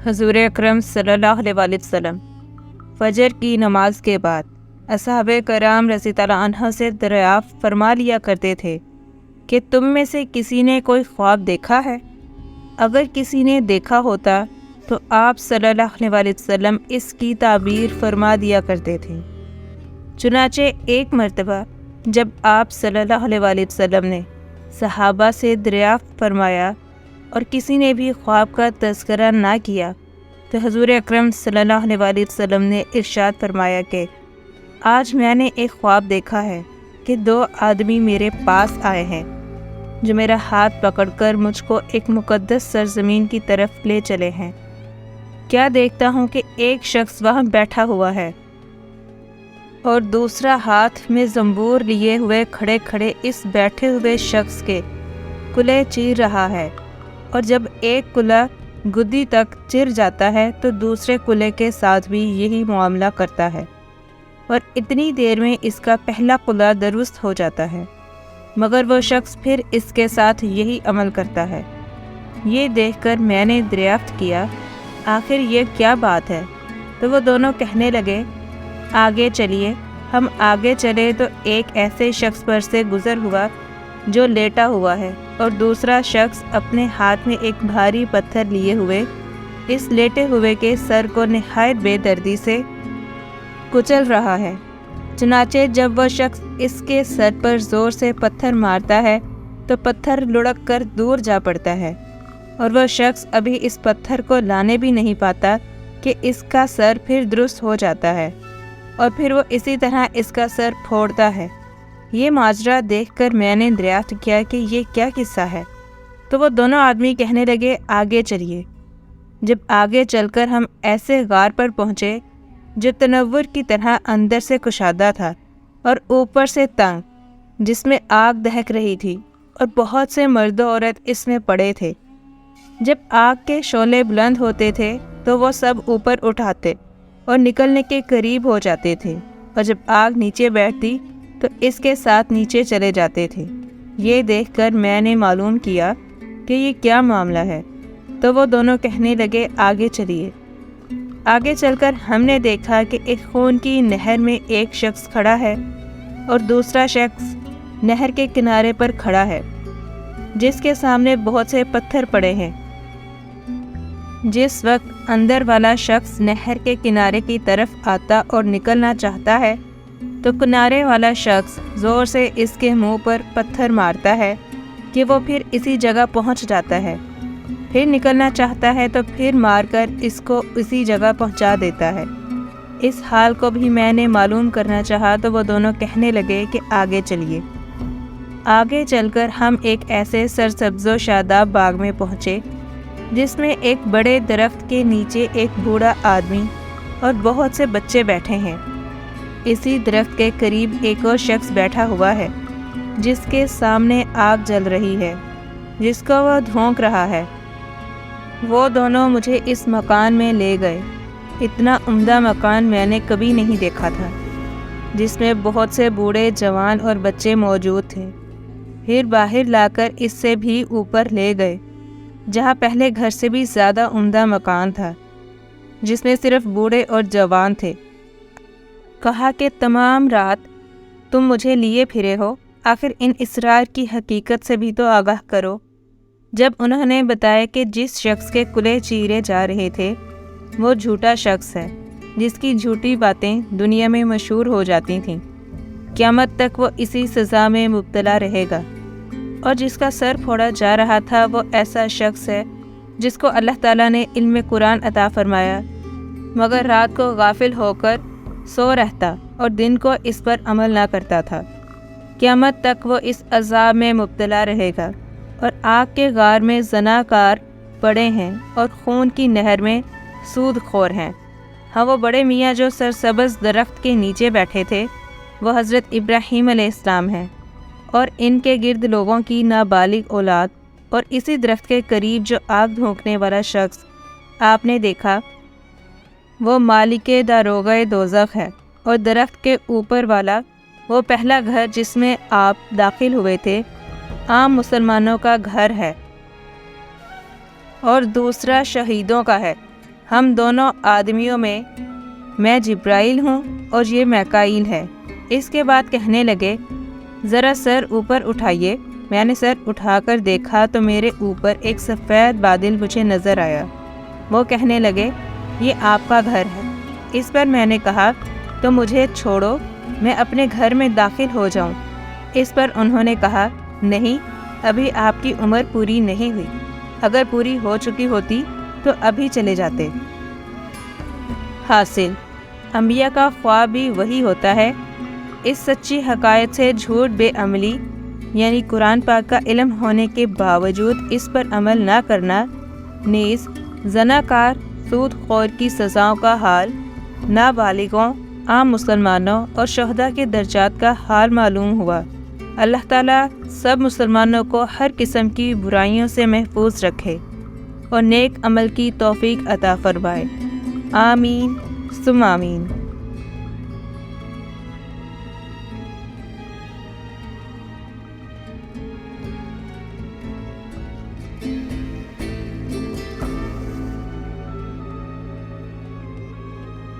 حضور اکرم صلی اللہ علیہ وآلہ وسلم فجر کی نماز کے بعد اصحاب کرام رضی اللہ عنہ سے دریافت فرما لیا کرتے تھے کہ تم میں سے کسی نے کوئی خواب دیکھا ہے؟ اگر کسی نے دیکھا ہوتا تو آپ صلی اللہ علیہ وآلہ وسلم اس کی تعبیر فرما دیا کرتے تھے۔ چنانچہ ایک مرتبہ جب آپ صلی اللہ علیہ وآلہ وسلم نے صحابہ سے دریافت فرمایا اور کسی نے بھی خواب کا تذکرہ نہ کیا تو حضور اکرم صلی اللہ علیہ وآلہ وسلم نے ارشاد فرمایا کہ آج میں نے ایک خواب دیکھا ہے کہ 2 آدمی میرے پاس آئے ہیں جو میرا ہاتھ پکڑ کر مجھ کو ایک مقدس سرزمین کی طرف لے چلے ہیں۔ کیا دیکھتا ہوں کہ ایک شخص وہاں بیٹھا ہوا ہے اور دوسرا ہاتھ میں زنبور لیے ہوئے کھڑے کھڑے اس بیٹھے ہوئے شخص کے کلے چیر رہا ہے، اور جب ایک کلا گدی تک چر جاتا ہے تو دوسرے کلے کے ساتھ بھی یہی معاملہ کرتا ہے، اور اتنی دیر میں اس کا پہلا کلا درست ہو جاتا ہے، مگر وہ شخص پھر اس کے ساتھ یہی عمل کرتا ہے۔ یہ دیکھ کر میں نے دریافت کیا آخر یہ کیا بات ہے؟ تو وہ دونوں کہنے لگے آگے چلیے۔ ہم آگے چلے تو ایک ایسے شخص پر سے گزر ہوا جو لیٹا ہوا ہے، اور دوسرا شخص اپنے ہاتھ میں ایک بھاری پتھر لیے ہوئے اس لیٹے ہوئے کے سر کو نہایت بے دردی سے کچل رہا ہے۔ چنانچہ جب وہ شخص اس کے سر پر زور سے پتھر مارتا ہے تو پتھر لڑک کر دور جا پڑتا ہے، اور وہ شخص ابھی اس پتھر کو لانے بھی نہیں پاتا کہ اس کا سر پھر درست ہو جاتا ہے، اور پھر وہ اسی طرح اس کا سر پھوڑتا ہے۔ یہ ماجرا دیکھ کر میں نے دریافت کیا کہ یہ کیا قصہ ہے؟ تو وہ دونوں آدمی کہنے لگے آگے چلیے۔ جب آگے چل کر ہم ایسے غار پر پہنچے جو تنور کی طرح اندر سے کشادہ تھا اور اوپر سے تنگ، جس میں آگ دہک رہی تھی، اور بہت سے مرد و عورت اس میں پڑے تھے۔ جب آگ کے شعلے بلند ہوتے تھے تو وہ سب اوپر اٹھاتے اور نکلنے کے قریب ہو جاتے تھے، اور جب آگ نیچے بیٹھتی تو اس کے ساتھ نیچے چلے جاتے تھے۔ یہ دیکھ کر میں نے معلوم کیا کہ یہ کیا معاملہ ہے، تو وہ دونوں کہنے لگے آگے چلیے۔ آگے چل کر ہم نے دیکھا کہ ایک خون کی نہر میں ایک شخص کھڑا ہے اور دوسرا شخص نہر کے کنارے پر کھڑا ہے، جس کے سامنے بہت سے پتھر پڑے ہیں۔ جس وقت اندر والا شخص نہر کے کنارے کی طرف آتا اور نکلنا چاہتا ہے تو کنارے والا شخص زور سے اس کے منہ پر پتھر مارتا ہے کہ وہ پھر اسی جگہ پہنچ جاتا ہے، پھر نکلنا چاہتا ہے تو پھر مار کر اس کو اسی جگہ پہنچا دیتا ہے۔ اس حال کو بھی میں نے معلوم کرنا چاہا تو وہ دونوں کہنے لگے کہ آگے چلیے۔ آگے چل کر ہم ایک ایسے سرسبز و شاداب باغ میں پہنچے جس میں ایک بڑے درخت کے نیچے ایک بوڑھا آدمی اور بہت سے بچے بیٹھے ہیں۔ اسی درخت کے قریب ایک اور شخص بیٹھا ہوا ہے جس کے سامنے آگ جل رہی ہے، جس کو وہ دھونک رہا ہے۔ وہ دونوں مجھے اس مکان میں لے گئے۔ اتنا عمدہ مکان میں نے کبھی نہیں دیکھا تھا، جس میں بہت سے بوڑھے، جوان اور بچے موجود تھے۔ پھر باہر لا کر اس سے بھی اوپر لے گئے، جہاں پہلے گھر سے بھی زیادہ عمدہ مکان تھا، جس میں صرف بوڑھے اور جوان تھے۔ کہا کہ تمام رات تم مجھے لیے پھرے ہو، آخر ان اسرار کی حقیقت سے بھی تو آگاہ کرو۔ جب انہوں نے بتایا کہ جس شخص کے کلے چیرے جا رہے تھے وہ جھوٹا شخص ہے، جس کی جھوٹی باتیں دنیا میں مشہور ہو جاتی تھیں، قیامت تک وہ اسی سزا میں مبتلا رہے گا، اور جس کا سر پھوڑا جا رہا تھا وہ ایسا شخص ہے جس کو اللہ تعالیٰ نے علم قرآن عطا فرمایا، مگر رات کو غافل ہو کر سو رہتا اور دن کو اس پر عمل نہ کرتا تھا۔ قیامت تک وہ اس عذاب میں مبتلا رہے گا، اور آگ کے غار میں زناکار پڑے ہیں اور خون کی نہر میں سود خور ہیں۔ ہاں، وہ بڑے میاں جو سرسبز درخت کے نیچے بیٹھے تھے وہ حضرت ابراہیم علیہ السلام ہیں، اور ان کے گرد لوگوں کی نابالغ اولاد، اور اسی درخت کے قریب جو آگ دھونکنے والا شخص آپ نے دیکھا وہ مالک داروغہ دوزخ ہے، اور درخت کے اوپر والا وہ پہلا گھر جس میں آپ داخل ہوئے تھے عام مسلمانوں کا گھر ہے، اور دوسرا شہیدوں کا ہے، ہم دونوں آدمیوں میں جبرائیل ہوں اور یہ میکائیل ہے۔ اس کے بعد کہنے لگے ذرا سر اوپر اٹھائیے۔ میں نے سر اٹھا کر دیکھا تو میرے اوپر ایک سفید بادل مجھے نظر آیا۔ وہ کہنے لگے یہ آپ کا گھر ہے۔ اس پر میں نے کہا تو مجھے چھوڑو، میں اپنے گھر میں داخل ہو جاؤں۔ اس پر انہوں نے کہا نہیں، ابھی آپ کی عمر پوری نہیں ہوئی، اگر پوری ہو چکی ہوتی تو ابھی چلے جاتے۔ حاصل، انبیاء کا خواب بھی وہی ہوتا ہے۔ اس سچی حقائق سے جھوٹ بے عملی یعنی قرآن پاک کا علم ہونے کے باوجود اس پر عمل نہ کرنا، نیز زناکار، سود خور کی سزاؤں کا حال، نابالغوں، عام مسلمانوں اور شہداء کے درجات کا حال معلوم ہوا۔ اللہ تعالیٰ سب مسلمانوں کو ہر قسم کی برائیوں سے محفوظ رکھے اور نیک عمل کی توفیق عطا فرمائے۔ آمین ثم آمین۔